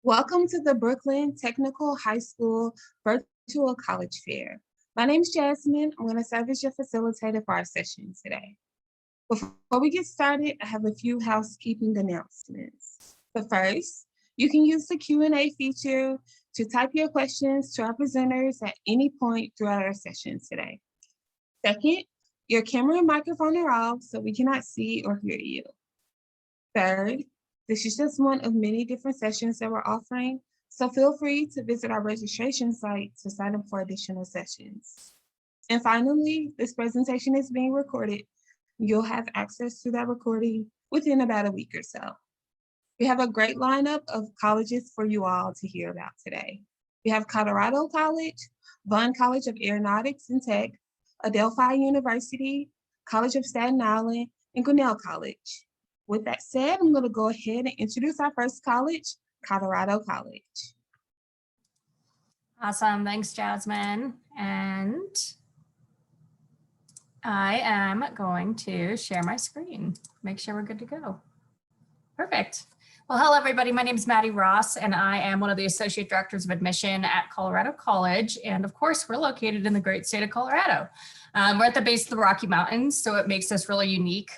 Welcome to the Brooklyn Technical High School Virtual College Fair. My name is Jasmine. I'm going to serve as your facilitator for our session today. Before we get started, I have a few housekeeping announcements. But first, you can use the Q&A feature to type your questions to our presenters at any point throughout our session today. Second, your camera and microphone are off, so we cannot see or hear you. Third, this is just one of many different sessions that we're offering, so feel free to visit our registration site to sign up for additional sessions. And finally, this presentation is being recorded. You'll have access to that recording within about a week or so. We have a great lineup of colleges for you all to hear about today. We have Colorado College, Vaughan College of Aeronautics and Tech, Adelphi University, College of Staten Island, and Grinnell College. With that said, I'm going to go ahead and introduce our first college, Colorado College. Awesome, thanks Jasmine. And I am going to share my screen, make sure we're good to go. Perfect. Well, hello everybody, my name is Maddie Ross and I am one of the Associate Directors of Admission at Colorado College. And of course, we're located in the great state of Colorado. We're at the base of the Rocky Mountains, so it makes us really unique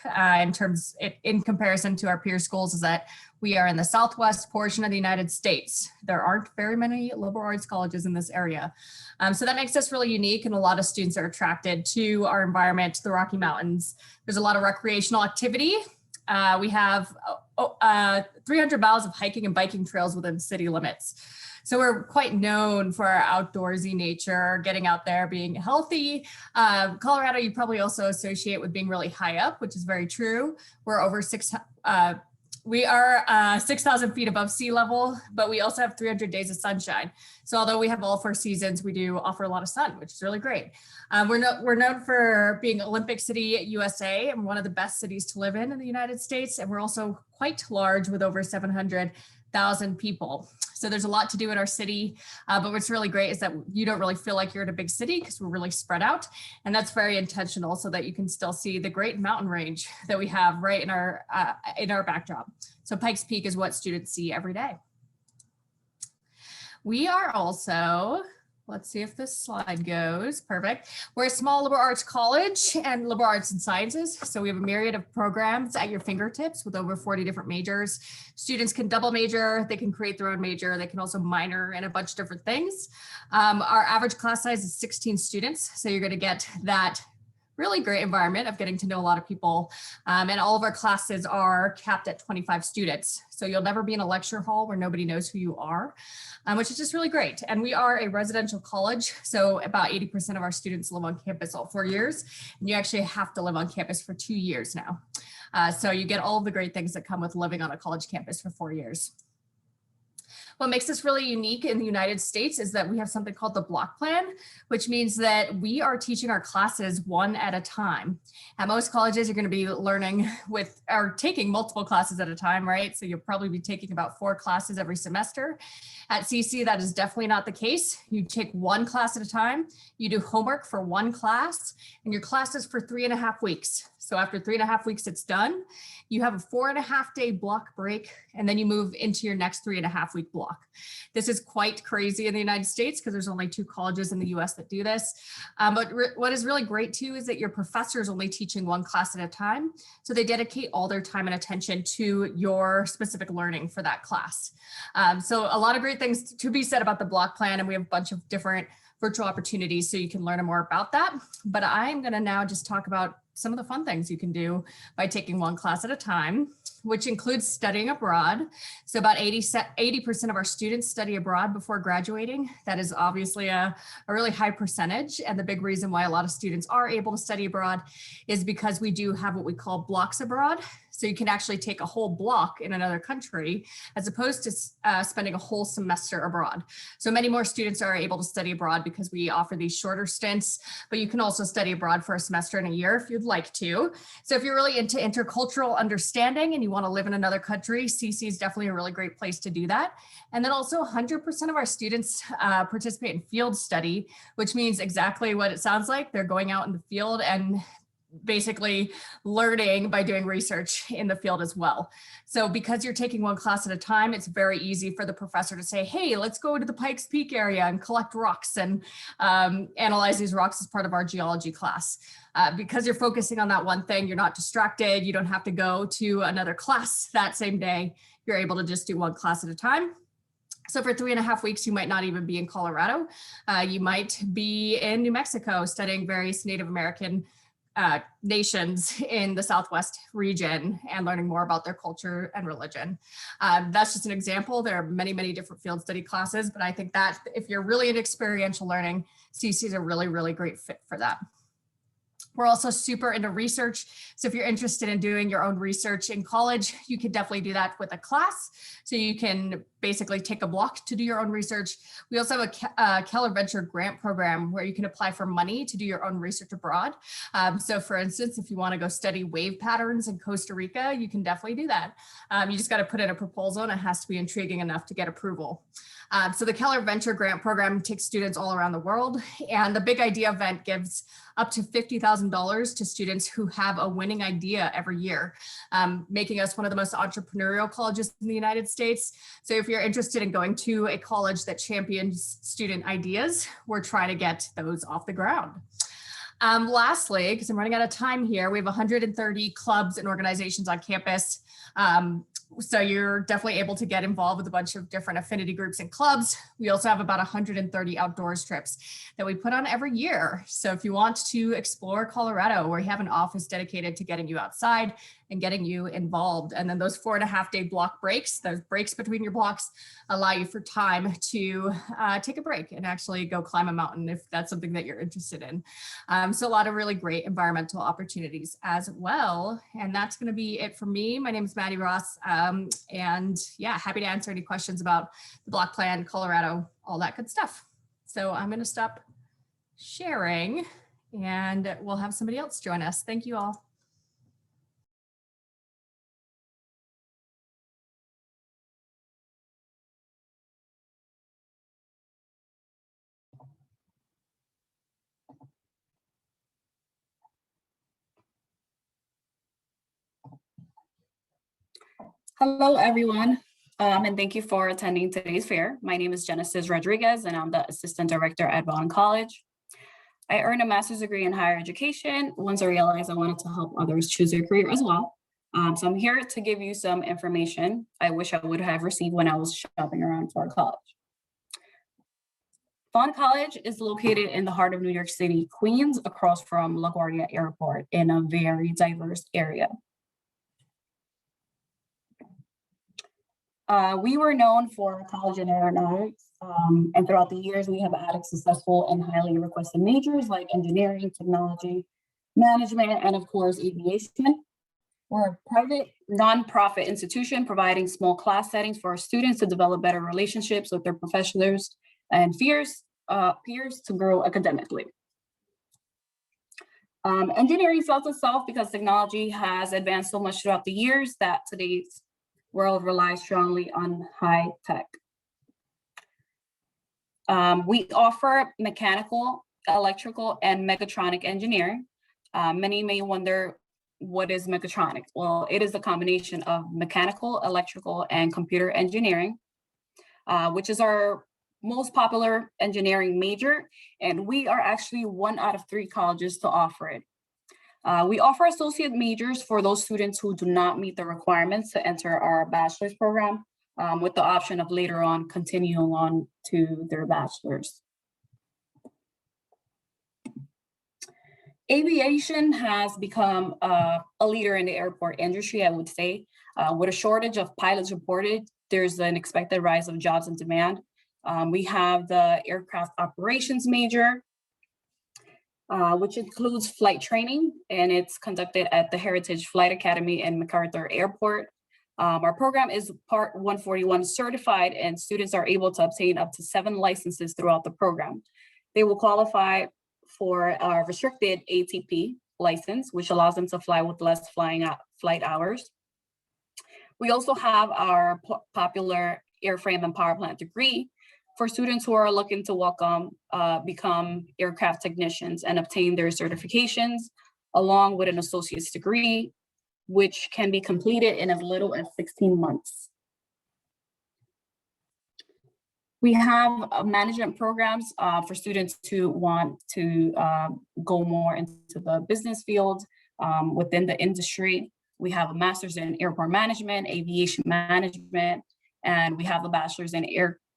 in comparison to our peer schools is that we are in the southwest portion of the United States. There aren't very many liberal arts colleges in this area. So that makes us really unique and a lot of students are attracted to our environment, the Rocky Mountains. There's a lot of recreational activity. We have 300 miles of hiking and biking trails within city limits. So we're quite known for our outdoorsy nature, getting out there, being healthy. Colorado, you probably also associate with being really high up, which is very true. We're over 6,000 feet above sea level, but we also have 300 days of sunshine. So although we have all 4 seasons, we do offer a lot of sun, which is really great. We're known for being Olympic City, USA, and one of the best cities to live in the United States. And we're also quite large with over 700,000 people. So there's a lot to do in our city, but what's really great is that you don't really feel like you're in a big city because we're really spread out. And that's very intentional so that you can still see the great mountain range that we have right in our backdrop. So Pikes Peak is what students see every day. We are also, let's see if this slide goes, perfect. We're a small liberal arts college and liberal arts and sciences. So we have a myriad of programs at your fingertips with over 40 different majors. Students can double major, they can create their own major, they can also minor in a bunch of different things. Our average class size is 16 students. So you're gonna get that really great environment of getting to know a lot of people. And all of our classes are capped at 25 students. So you'll never be in a lecture hall where nobody knows who you are, which is just really great. And we are a residential college. So about 80% of our students live on campus all 4 years. And you actually have to live on campus for 2 years now. So you get all of the great things that come with living on a college campus for 4 years. What makes us really unique in the United States is that we have something called the block plan, which means that we are teaching our classes one at a time. At most colleges, you're going to be learning or taking multiple classes at a time, right? So you'll probably be taking about 4 classes every semester. At CC, that is definitely not the case. You take 1 class at a time, you do homework for 1 class, and your class is for 3.5 weeks. So after 3.5 weeks, it's done. You have a 4.5 day block break, and then you move into your next 3.5 week block. This is quite crazy in the United States because there's only 2 colleges in the US that do this. But what is really great too is that your professor is only teaching 1 class at a time. So they dedicate all their time and attention to your specific learning for that class. So a lot of great things to be said about the block plan, and we have a bunch of different virtual opportunities so you can learn more about that. But I'm gonna now just talk about some of the fun things you can do by taking 1 class at a time, which includes studying abroad. So about 80% of our students study abroad before graduating. That is obviously a really high percentage. And the big reason why a lot of students are able to study abroad is because we do have what we call blocks abroad. So you can actually take a whole block in another country as opposed to spending a whole semester abroad. So many more students are able to study abroad because we offer these shorter stints, but you can also study abroad for a semester and a year if you'd like to. So if you're really into intercultural understanding and you want to live in another country, CC is definitely a really great place to do that. And then also 100% of our students participate in field study, which means exactly what it sounds like. They're going out in the field and basically learning by doing research in the field as well. So because you're taking one class at a time, it's very easy for the professor to say, hey, let's go to the Pikes Peak area and collect rocks and analyze these rocks as part of our geology class. Because you're focusing on that one thing, you're not distracted, you don't have to go to another class that same day. You're able to just do one class at a time. So for 3.5 weeks, you might not even be in Colorado. You might be in New Mexico studying various Native American nations in the Southwest region and learning more about their culture and religion. That's just an example. There are many, many different field study classes, but I think that if you're really into experiential learning, CC is a really, really great fit for that. We're also super into research. So if you're interested in doing your own research in college, you can definitely do that with a class. So you can basically take a block to do your own research. We also have a Keller Venture grant program where you can apply for money to do your own research abroad. So for instance, if you want to go study wave patterns in Costa Rica, you can definitely do that. You just got to put in a proposal and it has to be intriguing enough to get approval. So the Keller Venture Grant Program takes students all around the world, and the Big Idea event gives up to $50,000 to students who have a winning idea every year, making us one of the most entrepreneurial colleges in the United States. So if you're interested in going to a college that champions student ideas, we're trying to get those off the ground. Lastly, because I'm running out of time here, we have 130 clubs and organizations on campus. So you're definitely able to get involved with a bunch of different affinity groups and clubs. We also have about 130 outdoors trips that we put on every year. So if you want to explore Colorado, we have an office dedicated to getting you outside and getting you involved. And then those 4.5-day block breaks, those breaks between your blocks allow you for time to take a break and actually go climb a mountain if that's something that you're interested in. So a lot of really great environmental opportunities as well. And that's going to be it for me. My name is Maddie Ross. And yeah, happy to answer any questions about the block plan, Colorado, all that good stuff. So I'm going to stop sharing and we'll have somebody else join us. Thank you all. Hello, everyone, and thank you for attending today's fair. My name is Genesis Rodriguez, and I'm the Assistant Director at Vaughan College. I earned a master's degree in higher education once I realized I wanted to help others choose their career as well. So I'm here to give you some information I wish I would have received when I was shopping around for college. Vaughan College is located in the heart of New York City, Queens, across from LaGuardia Airport in a very diverse area. We were known for college in aeronautics, and throughout the years, we have added successful and highly requested majors like engineering, technology, management, and of course, aviation. We're a private nonprofit institution providing small class settings for our students to develop better relationships with their professors and peers to grow academically. Engineering sells itself because technology has advanced so much throughout the years that today's world relies strongly on high tech. We offer mechanical, electrical, and mechatronic engineering. Many may wonder, what is mechatronics? Well, it is a combination of mechanical, electrical, and computer engineering, which is our most popular engineering major. And we are actually 1 out of 3 colleges to offer it. We offer associate majors for those students who do not meet the requirements to enter our bachelor's program, with the option of later on continuing on to their bachelor's. Aviation has become a leader in the airport industry, I would say. With a shortage of pilots reported, there's an expected rise of jobs and demand. We have the aircraft operations major, which includes flight training, and it's conducted at the Heritage Flight Academy in MacArthur Airport. Our program is Part 141 certified, and students are able to obtain up to 7 licenses throughout the program. They will qualify for a restricted ATP license, which allows them to fly with less flight hours. We also have our popular airframe and power plant degree for students who are looking to become aircraft technicians and obtain their certifications, along with an associate's degree, which can be completed in as little as 16 months. We have management programs for students who want to go more into the business field within the industry. We have a master's in airport management, aviation management, and we have a bachelor's in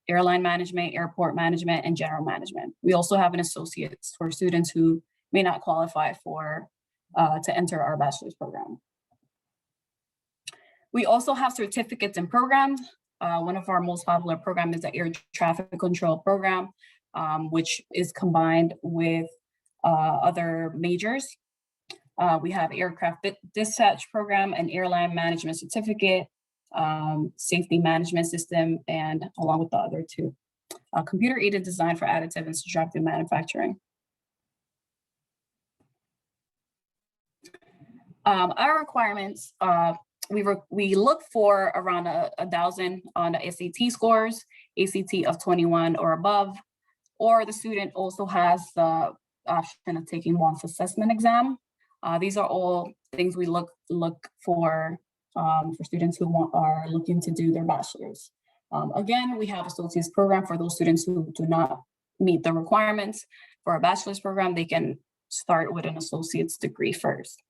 airline management, airport management, and general management. We also have an associate's for students who may not qualify for to enter our bachelor's program. We also have certificates and programs. One of our most popular programs is the air traffic control program, which is combined with other majors. We have aircraft dispatch program, an airline management certificate, safety management system, and along with the other two, computer aided design for additive and subtractive manufacturing. Our requirements, we look for around 1,000 on the SAT scores, ACT of 21 or above, or the student also has the option of taking ONCE assessment exam. These are all things we look for students who are looking to do their bachelor's. Again, we have associate's program for those students who do not meet the requirements. For a bachelor's program, they can start with an associate's degree first.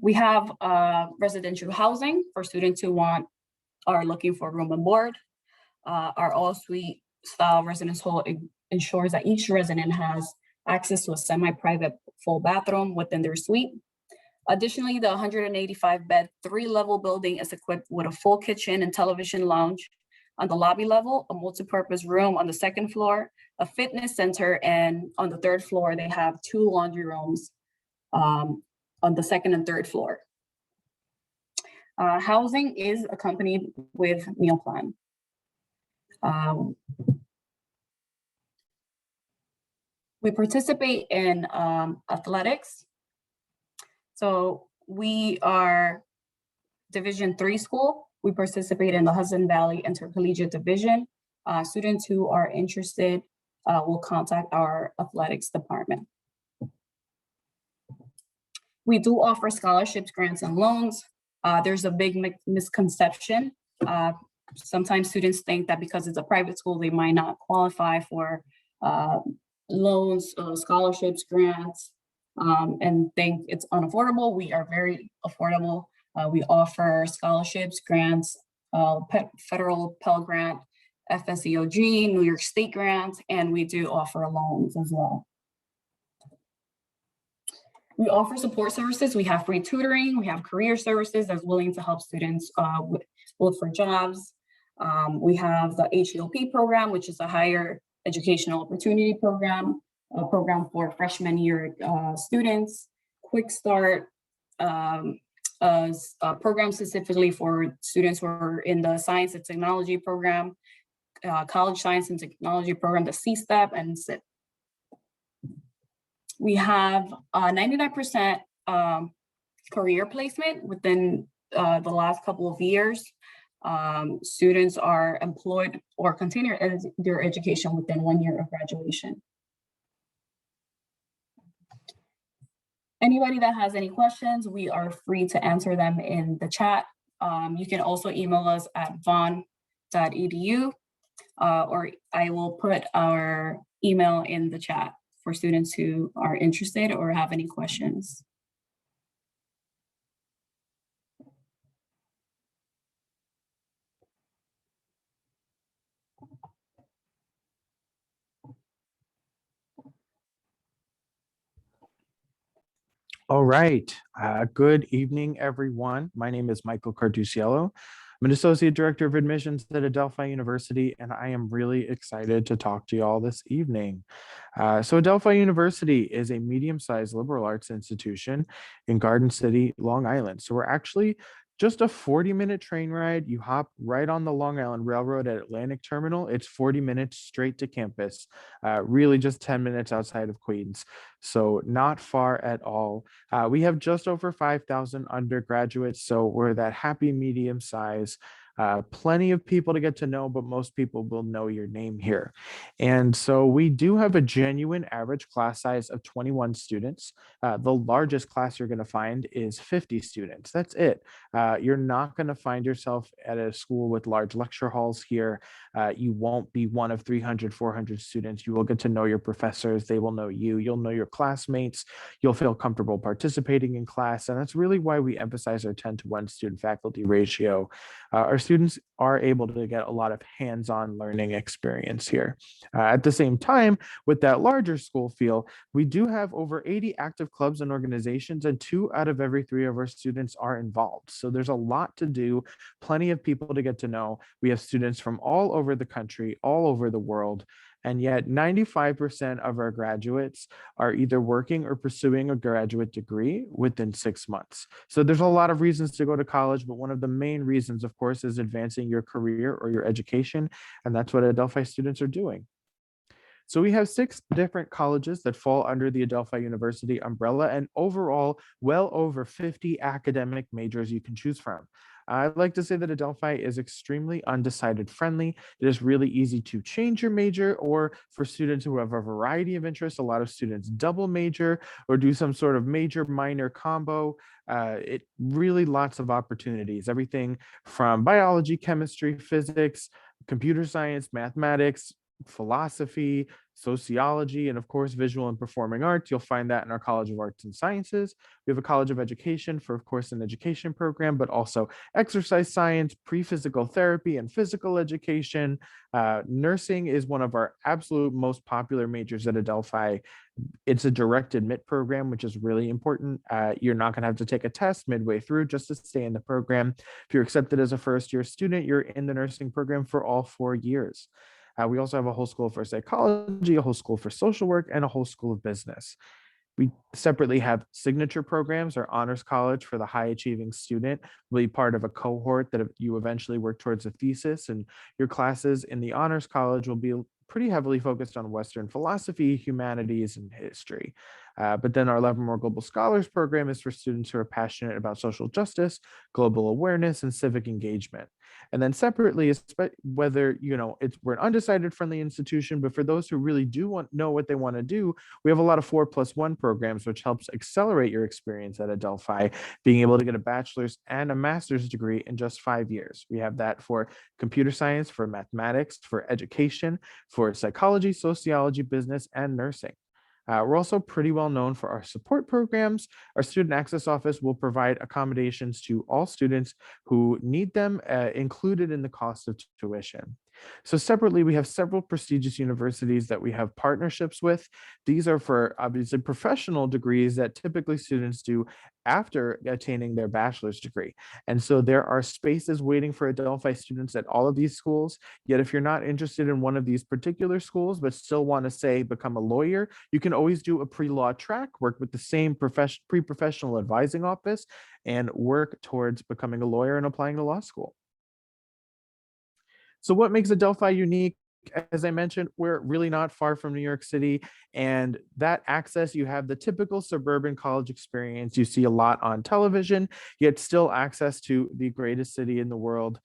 We have residential housing for students who are looking for room and board. Our all-suite style residence hall ensures that each resident has access to a semi-private full bathroom within their suite. Additionally, the 185-bed 3-level building is equipped with a full kitchen and television lounge on the lobby level, a multi-purpose room on the 2nd floor, a fitness center, and on the 3rd floor, they have 2 laundry rooms on the 2nd and 3rd floor. Housing is accompanied with meal plan. We participate in athletics. So we are Division III school. We participate in the Hudson Valley Intercollegiate Division. Students who are interested will contact our athletics department. We do offer scholarships, grants, and loans. There's a big misconception. Sometimes students think that because it's a private school, they might not qualify for loans, scholarships, grants, and think it's unaffordable. We are very affordable. We offer scholarships, grants, federal Pell Grant, FSEOG, New York State grants, and we do offer loans as well. We offer support services. We have free tutoring. We have career services that's willing to help students look for jobs. We have the HEOP program, which is a higher educational opportunity program, a program for freshman year students. Quick Start, a program specifically for students who are in the science and technology program, college science and technology program, the C-STEP and SIP. We have 99% career placement within the last couple of years. Students are employed or continue their education within 1 year of graduation. Anybody that has any questions, we are free to answer them in the chat. You can also email us at vaughn.edu, or I will put our email in the chat for students who are interested or have any questions. All right. Good evening, everyone. My name is Michael Carduciello. I'm an Associate Director of Admissions at Adelphi University, and I am really excited to talk to you all this evening. So Adelphi University is a medium-sized liberal arts institution in Garden City, Long Island. So we're actually just a 40-minute train ride. You hop right on the Long Island Railroad at Atlantic Terminal. It's 40 minutes straight to campus, really just 10 minutes outside of Queens. so not far at all. We have just over 5,000 undergraduates, so we're that happy medium size. Plenty of people to get to know, but most people will know your name here. And so we do have a genuine average class size of 21 students. The largest class you're going to find is 50 students. That's it. You're not going to find yourself at a school with large lecture halls here. You won't be one of 300, 400 students. You will get to know your professors. They will know you. You'll know your classmates. You'll feel comfortable participating in class. And that's really why we emphasize our 10-to-1 student faculty ratio. Our students are able to get a lot of hands-on learning experience here. At the same time, with that larger school feel, we do have over 80 active clubs and organizations, and 2 out of every 3 of our students are involved. So there's a lot to do, plenty of people to get to know. We have students from all over the country, all over the world, and yet 95% of our graduates are either working or pursuing a graduate degree within 6 months. So there's a lot of reasons to go to college, but one of the main reasons, of course, is advancing your career or your education, and that's what Adelphi students are doing. So we have 6 different colleges that fall under the Adelphi University umbrella, and overall, well over 50 academic majors you can choose from. I'd like to say that Adelphi is extremely undecided friendly. It is really easy to change your major, or for students who have a variety of interests, a lot of students double major or do some sort of major minor combo. It really lots of opportunities, everything from biology, chemistry, physics, computer science, mathematics, philosophy, sociology, and of course, visual and performing arts. You'll find that in our College of Arts and Sciences. We have a College of Education for, of course, an education program, but also exercise science, pre-physical therapy, and physical education. Nursing is one of our absolute most popular majors at Adelphi. It's a direct admit program, which is really important. You're not going to have to take a test midway through just to stay in the program. If you're accepted as a first-year student, you're in the nursing program for all 4 years. We also have a whole school for psychology, a whole school for social work, and a whole school of business. We separately have signature programs or honors college for the high achieving student. Will be part of a cohort that you eventually work towards a thesis, and your classes in the honors college will be pretty heavily focused on Western philosophy, humanities, and history. But then our Livermore Global Scholars Program is for students who are passionate about social justice, global awareness, and civic engagement. And then separately, whether we're an undecided friendly institution, but for those who really do know what they want to do, we have a lot of 4+1 programs, which helps accelerate your experience at Adelphi, being able to get a bachelor's and a master's degree in just 5 years. We have that for computer science, for mathematics, for education, for psychology, sociology, business, and nursing. We're also pretty well known for our support programs. Our student access office will provide accommodations to all students who need them, included in the cost of tuition. So separately, we have several prestigious universities that we have partnerships with. These are for obviously professional degrees that typically students do after attaining their bachelor's degree. And so there are spaces waiting for Adelphi students at all of these schools. Yet if you're not interested in one of these particular schools, but still want to say become a lawyer, you can always do a pre-law track, work with the same pre-professional advising office, and work towards becoming a lawyer and applying to law school. So what makes Adelphi unique? As I mentioned, we're really not far from New York City, and that access, you have the typical suburban college experience you see a lot on television, yet still access to the greatest city in the world.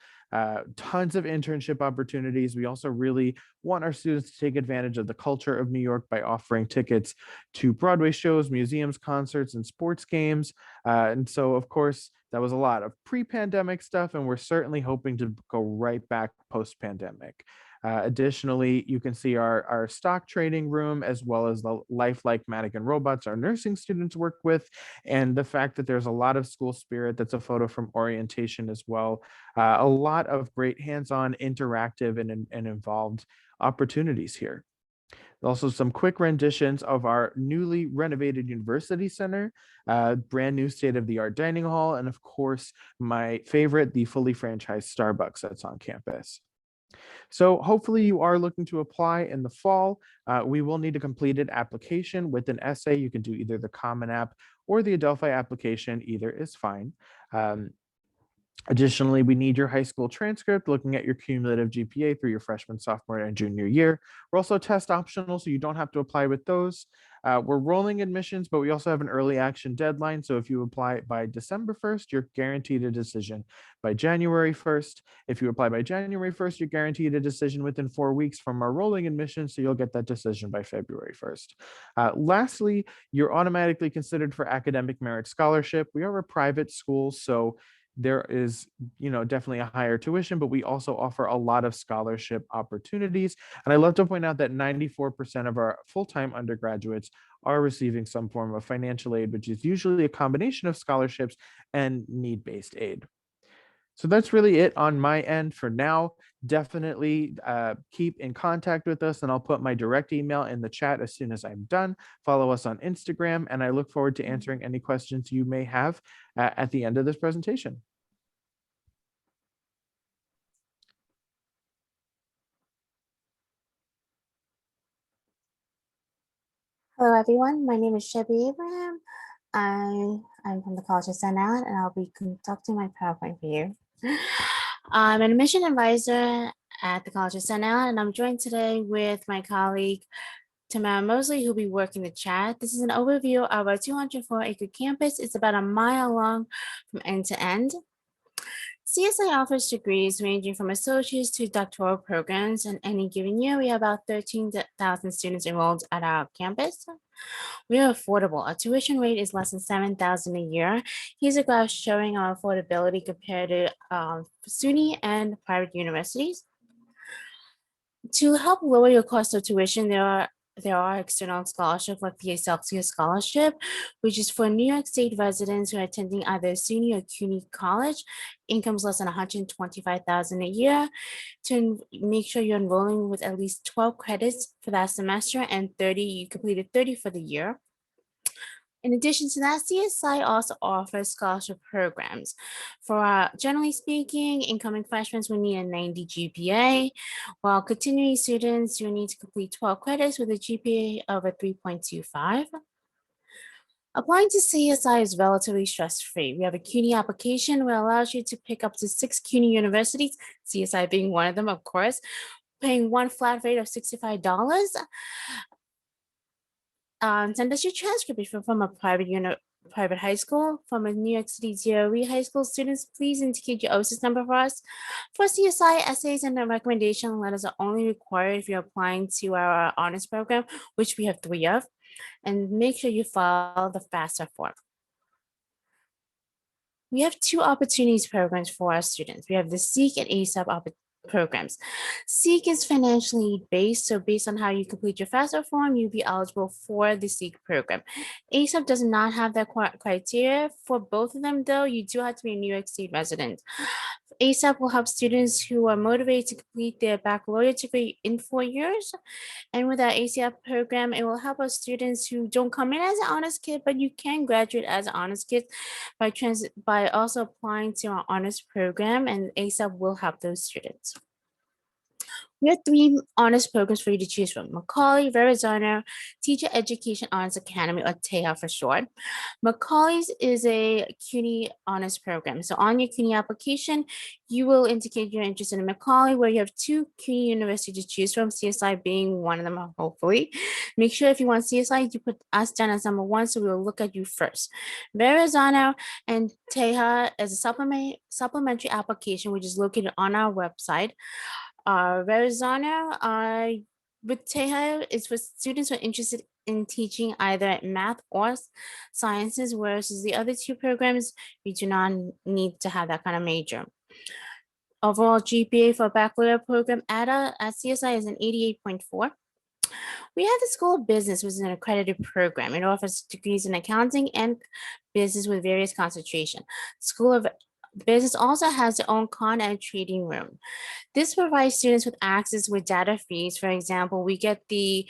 Tons of internship opportunities. We also really want our students to take advantage of the culture of New York by offering tickets to Broadway shows, museums, concerts, and sports games. And so, of course, that was a lot of pre-pandemic stuff, and we're certainly hoping to go right back post-pandemic. Additionally, you can see our stock trading room, as well as the lifelike mannequin robots our nursing students work with, and the fact that there's a lot of school spirit. That's a photo from orientation as well. A lot of great hands-on, interactive, and involved opportunities here. Also, some quick renditions of our newly renovated University Center, brand new state-of-the-art dining hall, and of course, my favorite, the fully franchised Starbucks that's on campus. So hopefully you are looking to apply in the fall. We will need a completed application with an essay. You can do either the Common App or the Adelphi application. Either is fine. Additionally, we need your high school transcript looking at your cumulative GPA through your freshman, sophomore, and junior year. We're also test optional, so you don't have to apply with those. We're rolling admissions, but we also have an early action deadline. So if you apply by December 1st, you're guaranteed a decision by January 1st. If you apply by January 1st, you're guaranteed a decision within 4 weeks from our rolling admissions. So you'll get that decision by February 1st. Lastly, you're automatically considered for academic merit scholarship. We are a private school, so there is definitely a higher tuition, but we also offer a lot of scholarship opportunities. And I love to point out that 94% of our full-time undergraduates are receiving some form of financial aid, which is usually a combination of scholarships and need-based aid. So that's really it on my end for now. Definitely keep in contact with us, and I'll put my direct email in the chat as soon as I'm done. Follow us on Instagram, and I look forward to answering any questions you may have at the end of this presentation. Hello, everyone. My name is Shelby Abraham. I'm from the College of Staten, and I'll be conducting my PowerPoint for you. I'm an admission advisor at the College of Staten, and I'm joined today with my colleague, Tamara Mosley, who'll be working the chat. This is an overview of our 204-acre campus. It's about a mile long from end to end. CSI offers degrees ranging from associates to doctoral programs. In any given year, we have about 13,000 students enrolled at our campus. We are affordable. Our tuition rate is less than $7,000 a year. Here's a graph showing our affordability compared to SUNY and private universities. To help lower your cost of tuition, there are external scholarships like the Excelsior Scholarship, which is for New York State residents who are attending either SUNY or CUNY College. Incomes less than $125,000 a year, to make sure you're enrolling with at least 12 credits for that semester and you completed 30 for the year. In addition to that, CSI also offers scholarship programs. For generally speaking, incoming freshmen will need a 90 GPA, while continuing students, you need to complete 12 credits with a GPA of a 3.25. Applying to CSI is relatively stress-free. We have a CUNY application which allows you to pick up to 6 CUNY universities, CSI being one of them, of course, paying one flat rate of $65. Send us your transcript if you're from a private high school. From a New York City DOE high school students, please indicate your OSIS number for us. For CSI, essays and recommendation letters are only required if you're applying to our honors program, which we have 3 of. And make sure you file the FAFSA form. We have 2 opportunities programs for our students. We have the SEEK and ASAP programs. SEEK is financially based, so based on how you complete your FAFSA form, you'll be eligible for the SEEK program. ASAP does not have that criteria. For both of them, though, you do have to be a New York State resident. ASAP will help students who are motivated to complete their baccalaureate degree in 4 years. And with our ASAP program, it will help our students who don't come in as an honors kid, but you can graduate as an honors kid by also applying to our honors program, and ASAP will help those students. We have 3 honors programs for you to choose from: Macaulay, Verrazano, Teacher Education Honors Academy, or TEA for short. Macaulay's is a CUNY honors program. So on your CUNY application, you will indicate you're interested in Macaulay, where you have 2 CUNY universities to choose from, CSI being one of them, hopefully. Make sure if you want CSI, you put us down as number 1, so we'll look at you first. Verrazano and TEA is a supplementary application, which is located on our website. Verrazano with TEA is for students who are interested in teaching either math or sciences, whereas the other 2 programs, you do not need to have that kind of major. Overall GPA for a baccalaureate program at CSI is an 88.4. We have the School of Business, which is an accredited program. It offers degrees in accounting and business with various concentration. School of Business also has their own con and trading room. This provides students with access with data feeds. For example, we get the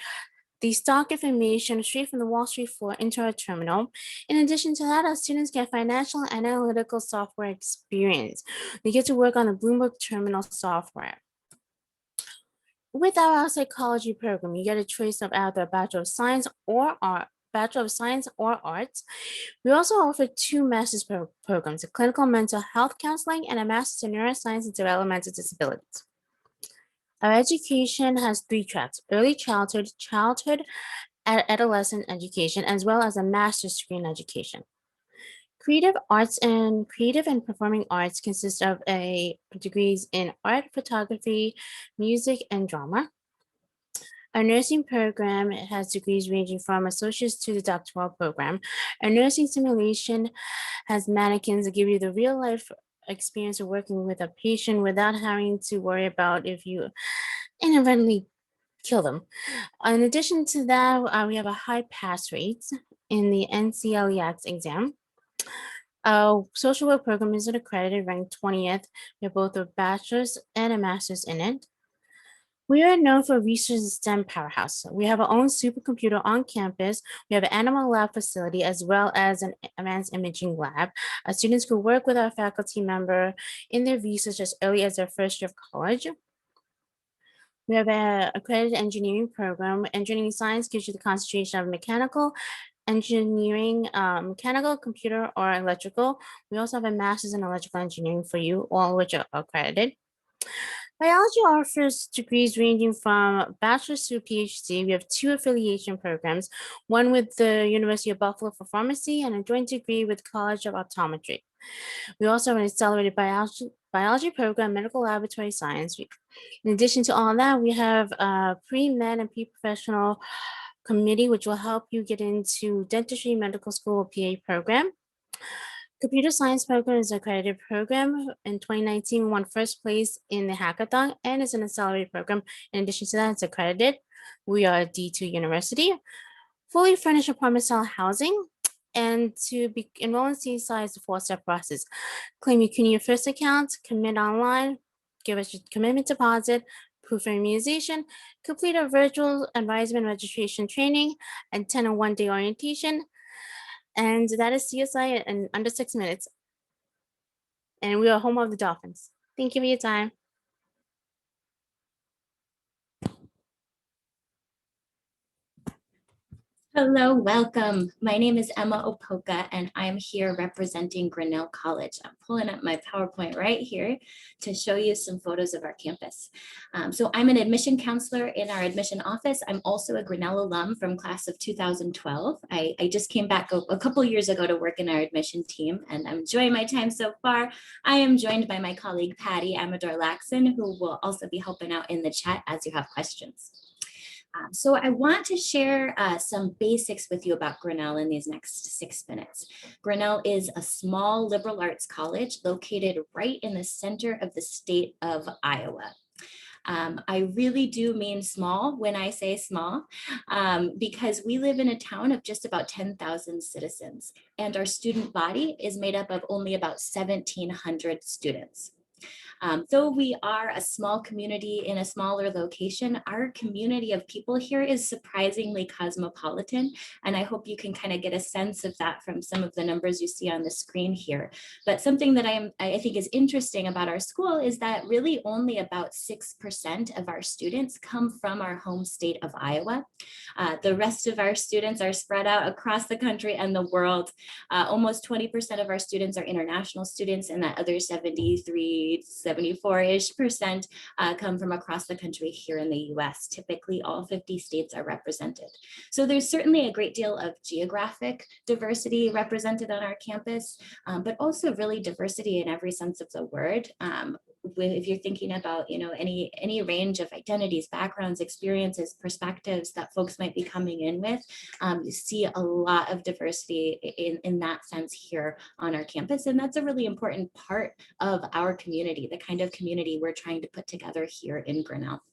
stock information straight from the Wall Street floor into our terminal. In addition to that, our students get financial and analytical software experience. They get to work on the Bloomberg terminal software. With our psychology program, you get a choice of either a Bachelor of Science or Art Bachelor of Science or Arts. We also offer two master's programs, a clinical mental health counseling and a master's in neuroscience and developmental disabilities. Our education has three tracks: early childhood, adolescent education, as well as a master's degree in education. Creative and performing arts consist of degrees in art, photography, music, and drama. Our nursing program has degrees ranging from associates to the doctoral program. Our nursing simulation has mannequins that give you the real life experience of working with a patient without having to worry about if you inadvertently kill them. In addition to that, we have a high pass rate in the NCLEX exam. Our social work program is accredited, ranked 20th. We have both a bachelor's and a master's in it. We are known for research and STEM powerhouse. We have our own supercomputer on campus. We have an animal lab facility as well as an advanced imaging lab. Our students could work with our faculty member in their research as early as their first year of college. We have an accredited engineering program. Engineering science gives you the concentration of mechanical engineering, mechanical, computer, or electrical. We also have a master's in electrical engineering for you, all of which are accredited. Biology offers degrees ranging from bachelor's to PhD. We have two affiliation programs, one with the University of Buffalo for pharmacy and a joint degree with College of Optometry. We also have an accelerated biology program, medical laboratory science. In addition to all that, we have a pre-med and pre-professional committee, which will help you get into dentistry, medical school, PA program. Computer science program is an accredited program. In 2019, we won first place in the hackathon and is an accelerated program. In addition to that, it's accredited. We are a D2 university, fully furnished apartment style housing. And to be enrolled in CSI is a 4-step process. Claim your CUNY first account, commit online, give us your commitment deposit, proof of immunization, complete a virtual advisement registration training, and attend a one-day orientation. And that is CSI in under 6 minutes. And we are home of the Dolphins. Thank you for your time. Hello, welcome. My name is Emma Opoka, and I'm here representing Grinnell College. I'm pulling up my PowerPoint right here to show you some photos of our campus. So I'm an admission counselor in our admission office. I'm also a Grinnell alum from class of 2012. I just came back a couple years ago to work in our admission team, and I'm enjoying my time so far. I am joined by my colleague, Patty Amador-Laxon, who will also be helping out in the chat as you have questions. So I want to share some basics with you about Grinnell in these next 6 minutes. Grinnell is a small liberal arts college located right in the center of the state of Iowa. I really do mean small when I say small, because we live in a town of just about 10,000 citizens, and our student body is made up of only about 1,700 students. Though we are a small community in a smaller location, our community of people here is surprisingly cosmopolitan. And I hope you can kind of get a sense of that from some of the numbers you see on the screen here. But something that I think is interesting about our school is that really only about 6% of our students come from our home state of Iowa. The rest of our students are spread out across the country and the world. Almost 20% of our students are international students, and that other 74-ish% come from across the country here in the US. Typically, all 50 states are represented. So there's certainly a great deal of geographic diversity represented on our campus, but also really diversity in every sense of the word. If you're thinking about, any range of identities, backgrounds, experiences, perspectives that folks might be coming in with, you see a lot of diversity in that sense here on our campus. And that's a really important part of our community, the kind of community we're trying to put together here in Grinnell.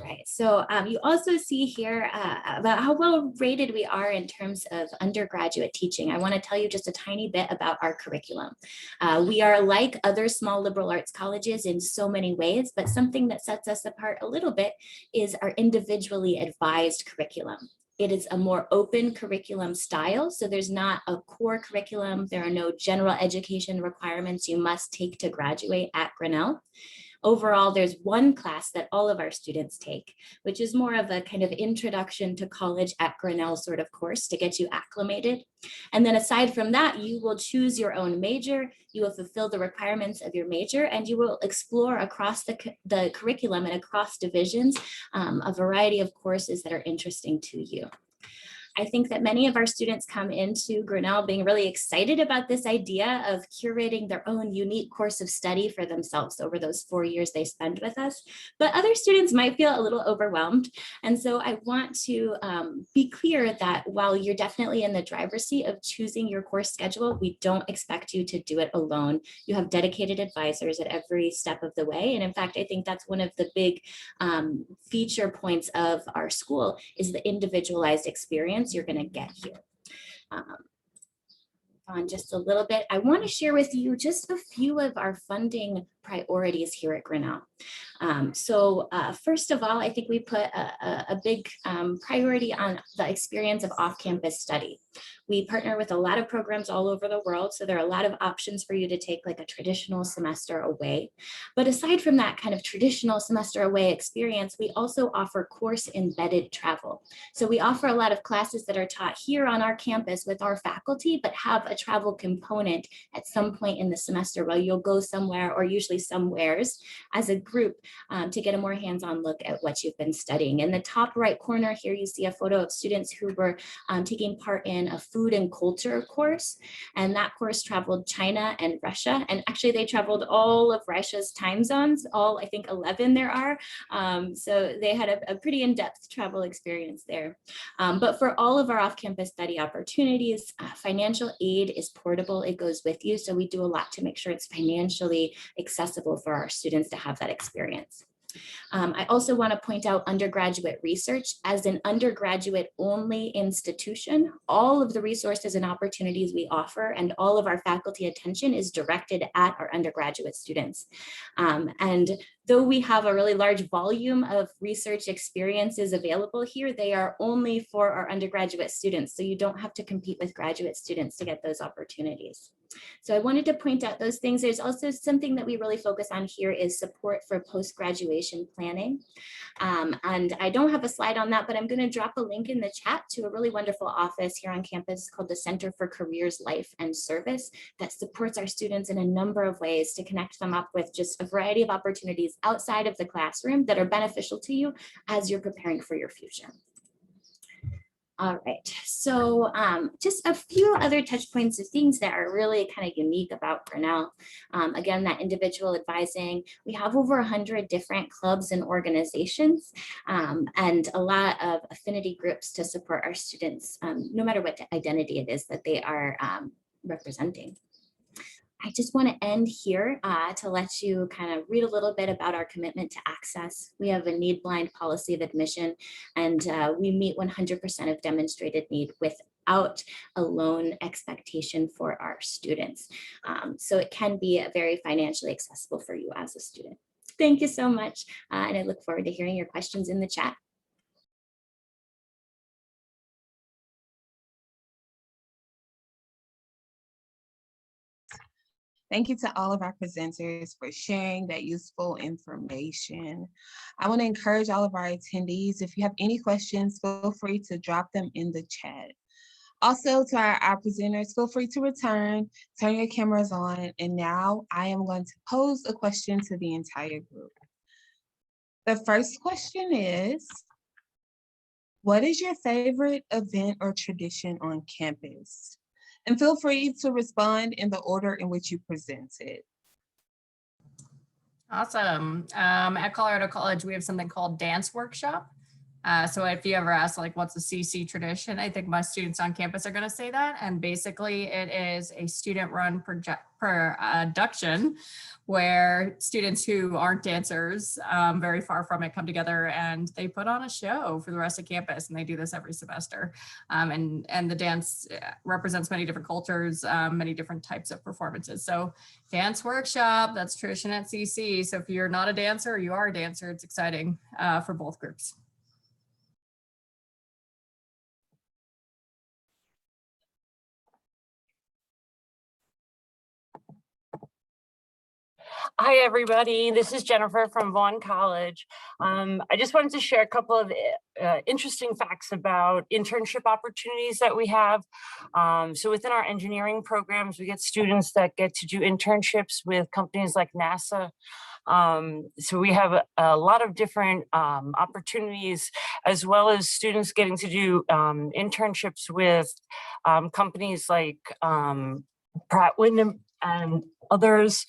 Right. So you also see here about how well rated we are in terms of undergraduate teaching. I want to tell you just a tiny bit about our curriculum. We are like other small liberal arts colleges in so many ways, but something that sets us apart a little bit is our individually advised curriculum. It is a more open curriculum style. So there's not a core curriculum. There are no general education requirements you must take to graduate at Grinnell. Overall, there's one class that all of our students take, which is more of a kind of introduction to college at Grinnell sort of course to get you acclimated. And then aside from that, you will choose your own major, you will fulfill the requirements of your major, and you will explore across the curriculum and across divisions a variety of courses that are interesting to you. I think that many of our students come into Grinnell being really excited about this idea of curating their own unique course of study for themselves over those 4 years they spend with us. But other students might feel a little overwhelmed. And so I want to be clear that while you're definitely in the driver's seat of choosing your course schedule, we don't expect you to do it alone. You have dedicated advisors at every step of the way. And in fact, I think that's one of the big feature points of our school is the individualized experience you're going to get here. On just a little bit, I want to share with you just a few of our funding priorities here at Grinnell. First of all, I think we put a big priority on the experience of off-campus study. We partner with a lot of programs all over the world, so there are a lot of options for you to take like a traditional semester away. But aside from that kind of traditional semester away experience, we also offer course embedded travel. So we offer a lot of classes that are taught here on our campus with our faculty, but have a travel component at some point in the semester where you'll go somewhere, or usually somewheres as a group, to get a more hands-on look at what you've been studying. In the top right corner here, you see a photo of students who were taking part in a food and culture course. And that course traveled China and Russia. And actually they traveled all of Russia's time zones, all I think 11 there are. So they had a pretty in-depth travel experience there. But for all of our off-campus study opportunities, financial aid is portable, it goes with you. So we do a lot to make sure it's financially accessible for our students to have that experience. I also want to point out undergraduate research. As an undergraduate only institution, all of the resources and opportunities we offer and all of our faculty attention is directed at our undergraduate students. And though we have a really large volume of research experiences available here, they are only for our undergraduate students. So you don't have to compete with graduate students to get those opportunities. So I wanted to point out those things. There's also something that we really focus on here is support for post-graduation planning. And I don't have a slide on that, but I'm going to drop a link in the chat to a really wonderful office here on campus called the Center for Careers, Life, and Service that supports our students in a number of ways to connect them up with just a variety of opportunities outside of the classroom that are beneficial to you as you're preparing for your future. All right, so just a few other touch points of things that are really kind of unique about Grinnell. Again, that individual advising, we have over 100 different clubs and organizations and a lot of affinity groups to support our students, no matter what identity it is that they are representing. I just want to end here to let you kind of read a little bit about our commitment to access. We have a need-blind policy of admission, and we meet 100% of demonstrated need without a loan expectation for our students. So it can be very financially accessible for you as a student. Thank you so much, and I look forward to hearing your questions in the chat. Thank you to all of our presenters for sharing that useful information. I want to encourage all of our attendees, if you have any questions, feel free to drop them in the chat. Also to our presenters, feel free to return, turn your cameras on, and now I am going to pose a question to the entire group. The first question is, what is your favorite event or tradition on campus? And feel free to respond in the order in which you presented. Awesome. At Colorado College, we have something called Dance Workshop. So if you ever ask like, what's a CC tradition? I think most students on campus are going to say that. And basically it is a student run production where students who aren't dancers very far from it come together and they put on a show for the rest of campus. And they do this every semester. And the dance represents many different cultures, many different types of performances. So Dance Workshop, that's tradition at CC. So if you're not a dancer or you are a dancer, it's exciting for both groups. Hi, everybody. This is Jennifer from Vaughan College. I just wanted to share a couple of interesting facts about internship opportunities that we have. So within our engineering programs, we get students that get to do internships with companies like NASA. So we have a lot of different opportunities, as well as students getting to do internships with companies like Pratt Whitney and others.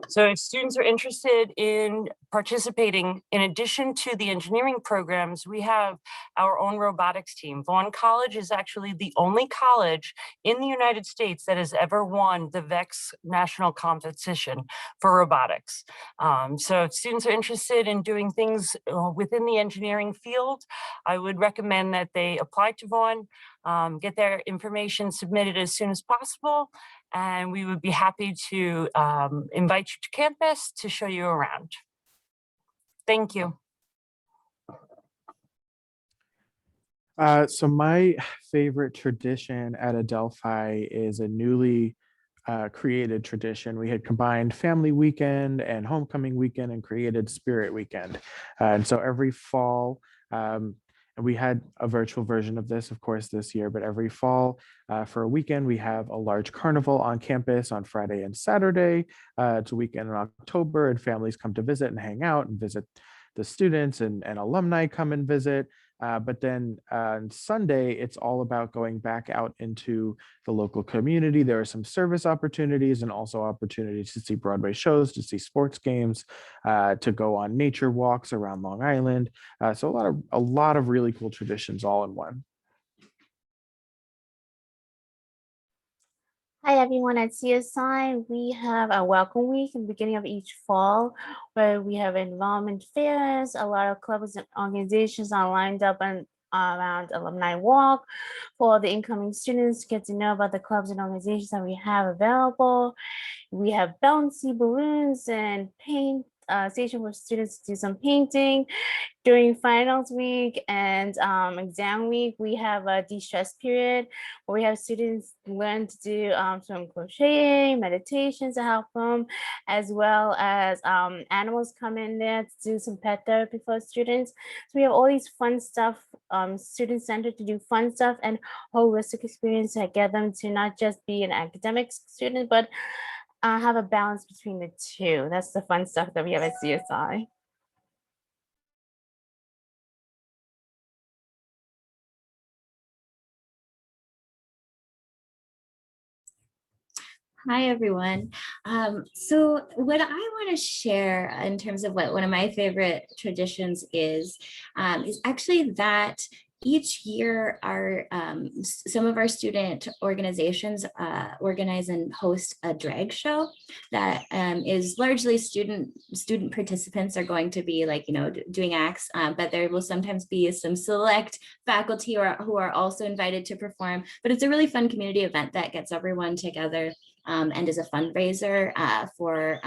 So if students are interested in participating, in addition to the engineering programs, we have our own robotics team. Vaughan College is actually the only college in the United States that has ever won the VEX national competition for robotics. So if students are interested in doing things within the engineering field, I would recommend that they apply to Vaughan, get their information submitted as soon as possible, and we would be happy to invite you to campus to show you around. Thank you. So my favorite tradition at Adelphi is a newly created tradition. We had combined family weekend and homecoming weekend and created spirit weekend. And so every fall, and we had a virtual version of this, of course, this year, but every fall for a weekend, we have a large carnival on campus on Friday and Saturday. It's a weekend in October, and families come to visit and hang out and visit the students, and alumni come and visit. But then on Sunday, it's all about going back out into the local community. There are some service opportunities and also opportunities to see Broadway shows, to see sports games, to go on nature walks around Long Island. So a lot of really cool traditions all in one. Hi everyone, at CSI, we have a welcome week in the beginning of each fall where we have involvement fairs. A lot of clubs and organizations are lined up and around Alumni Walk for the incoming students to get to know about the clubs and organizations that we have available. We have bouncy balloons and paint station for students to do some painting. During finals week and exam week, we have a de-stress period where we have students learn to do some crocheting, meditations to help them, as well as animals come in there to do some pet therapy for students. So we have all these fun stuff, student-centered to do fun stuff and holistic experience to get them to not just be an academic student, but have a balance between the two. That's the fun stuff that we have at CSI. Hi, everyone. So what I want to share in terms of what one of my favorite traditions is actually that each year some of our student organizations organize and host a drag show that is largely student participants are going to be doing acts, but there will sometimes be some select faculty who are also invited to perform. But it's a really fun community event that gets everyone together. And is a fundraiser for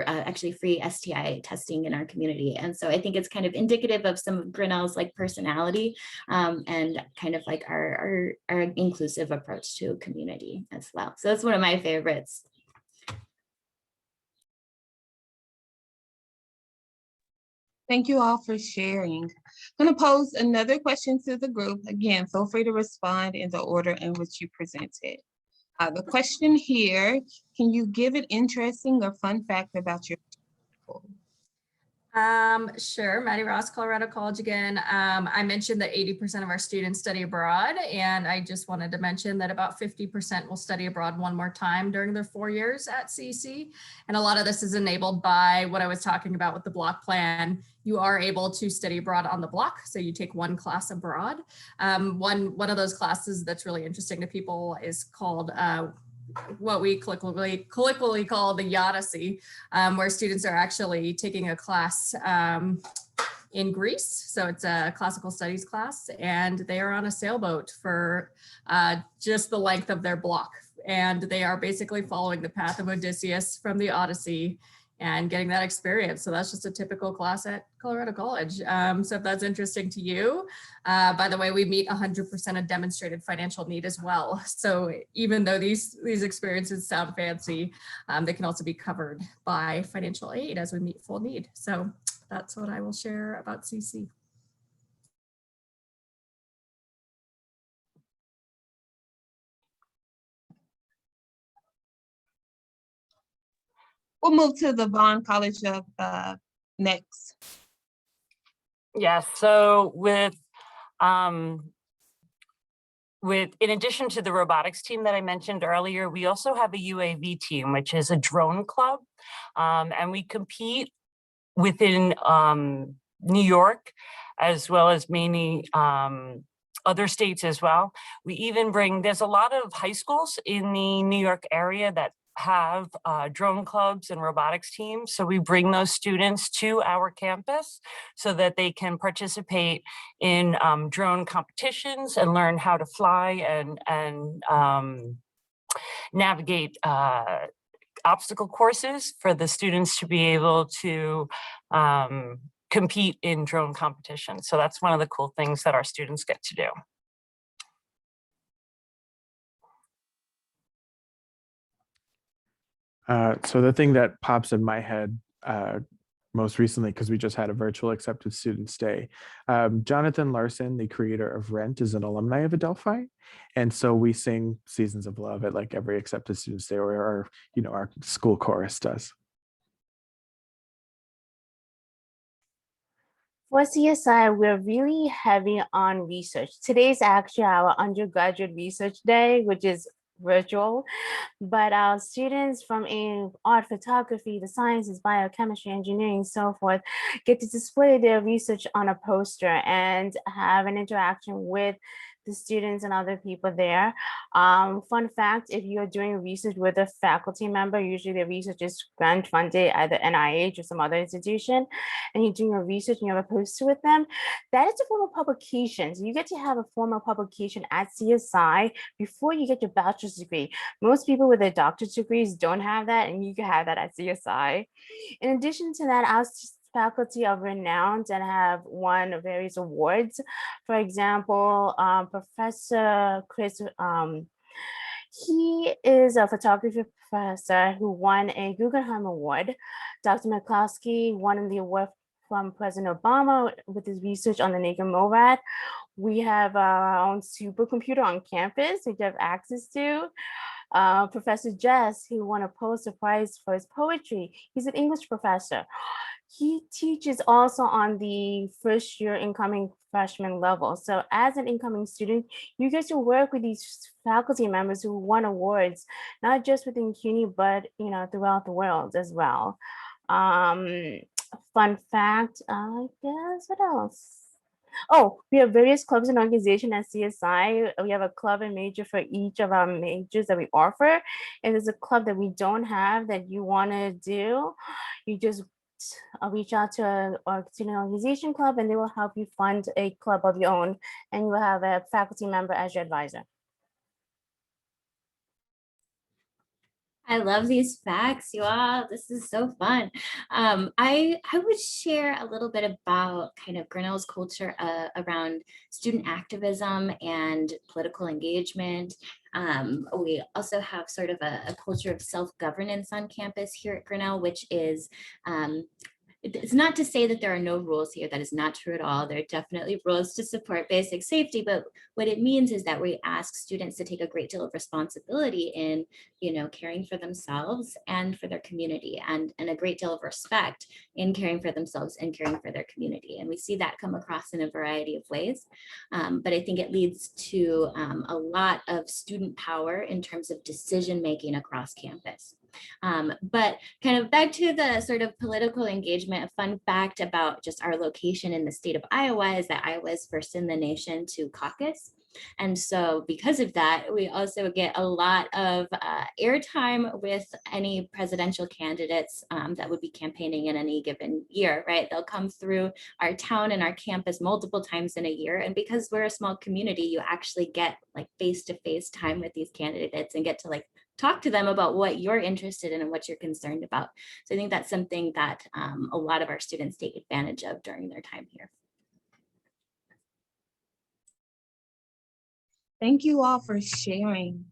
actually free STI testing in our community. And so I think it's kind of indicative of some of Grinnell's personality and kind of our inclusive approach to community as well. So that's one of my favorites. Thank you all for sharing. I'm going to pose another question to the group. Again, feel free to respond in the order in which you presented. The question here, can you give an interesting or fun fact about your school? Sure. Maddie Ross, Colorado College again. I mentioned that 80% of our students study abroad, and I just wanted to mention that about 50% will study abroad one more time during their 4 years at CC. And a lot of this is enabled by what I was talking about with the block plan. You are able to study abroad on the block, so you take one class abroad. One of those classes that's really interesting to people is called what we colloquially call the Odyssey, where students are actually taking a class in Greece. So it's a classical studies class, and they are on a sailboat for just the length of their block. And they are basically following the path of Odysseus from the Odyssey. and getting that experience. So that's just a typical class at Colorado College. So if that's interesting to you, by the way, we meet 100% of demonstrated financial need as well. So even though these experiences sound fancy, they can also be covered by financial aid as we meet full need. So that's what I will share about CC. We'll move to the Vaughan College of next. Yes, so in addition to the robotics team that I mentioned earlier, we also have a UAV team, which is a drone club. And we compete within New York, as well as many other states as well. We even there's a lot of high schools in the New York area that have drone clubs and robotics teams. So we bring those students to our campus so that they can participate in drone competitions and learn how to fly and navigate obstacle courses for the students to be able to compete in drone competitions. So that's one of the cool things that our students get to do. So the thing that pops in my head most recently, because we just had a virtual accepted students day, Jonathan Larson, the creator of Rent, is an alumni of Adelphi. And so we sing Seasons of Love at like every accepted students day, or our school chorus does. For CSI, we're really heavy on research. Today's actually our undergraduate research day, which is virtual, but our students from art, photography, the sciences, biochemistry, engineering, so forth, get to display their research on a poster and have an interaction with the students and other people there. Fun fact, if you're doing research with a faculty member, usually the research is grant funded, either NIH or some other institution, and you're doing a research and you have a poster with them, that is a form of publication. So you get to have a formal publication at CSI before you get your bachelor's degree. Most people with their doctorate degrees don't have that, and you can have that at CSI. In addition to that, our faculty are renowned and have won various awards. For example, Professor Chris, he is a photography professor who won a Guggenheim Award. Dr. McCloskey won the award from President Obama with his research on the Naked Mole. We have our own supercomputer on campus, which you have access to. Professor Jess, who won a Pulitzer Prize for his poetry. He's an English professor. He teaches also on the first year incoming freshman level. So as an incoming student, you get to work with these faculty members who won awards, not just within CUNY, but throughout the world as well. Fun fact, I guess, what else? Oh, we have various clubs and organizations at CSI. We have a club and major for each of our majors that we offer. If there's a club that we don't have that you want to do, you just reach out to our student organization club and they will help you fund a club of your own, and you will have a faculty member as your advisor. I love these facts, you all. This is so fun. I would share a little bit about kind of Grinnell's culture around student activism and political engagement. We also have sort of a culture of self-governance on campus here at Grinnell, which is it's not to say that there are no rules here. That is not true at all. There are definitely rules to support basic safety, but what it means is that we ask students to take a great deal of responsibility in, caring for themselves and for their community, and a great deal of respect in caring for themselves and caring for their community. And we see that come across in a variety of ways. But I think it leads to a lot of student power in terms of decision-making across campus. But kind of back to the sort of political engagement, a fun fact about just our location in the state of Iowa is that Iowa is first in the nation to caucus. And so because of that, we also get a lot of airtime with any presidential candidates that would be campaigning in any given year, right? They'll come through our town and our campus multiple times in a year. And because we're a small community, you actually get like face-to-face time with these candidates and get to like talk to them about what you're interested in and what you're concerned about. So I think that's something that a lot of our students take advantage of during their time here. Thank you all for sharing.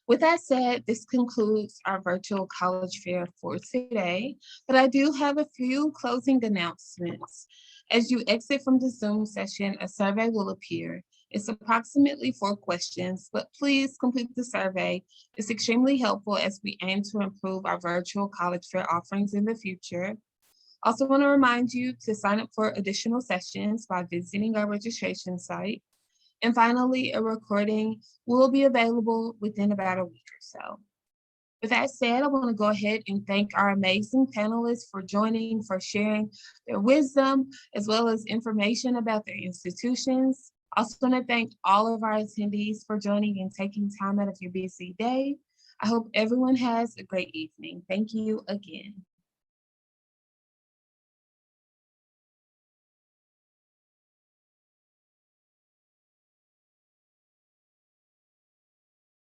With that said, this concludes our virtual college fair for today, but I do have a few closing announcements. As you exit from the Zoom session, a survey will appear. It's approximately 4 questions, but please complete the survey. It's extremely helpful as we aim to improve our virtual college fair offerings in the future. Also want to remind you to sign up for additional sessions by visiting our registration site. And finally, a recording will be available within about a week or so. With that said, I want to go ahead and thank our amazing panelists for joining, for sharing their wisdom, as well as information about their institutions. I also want to thank all of our attendees for joining and taking time out of your busy day. I hope everyone has a great evening. Thank you again.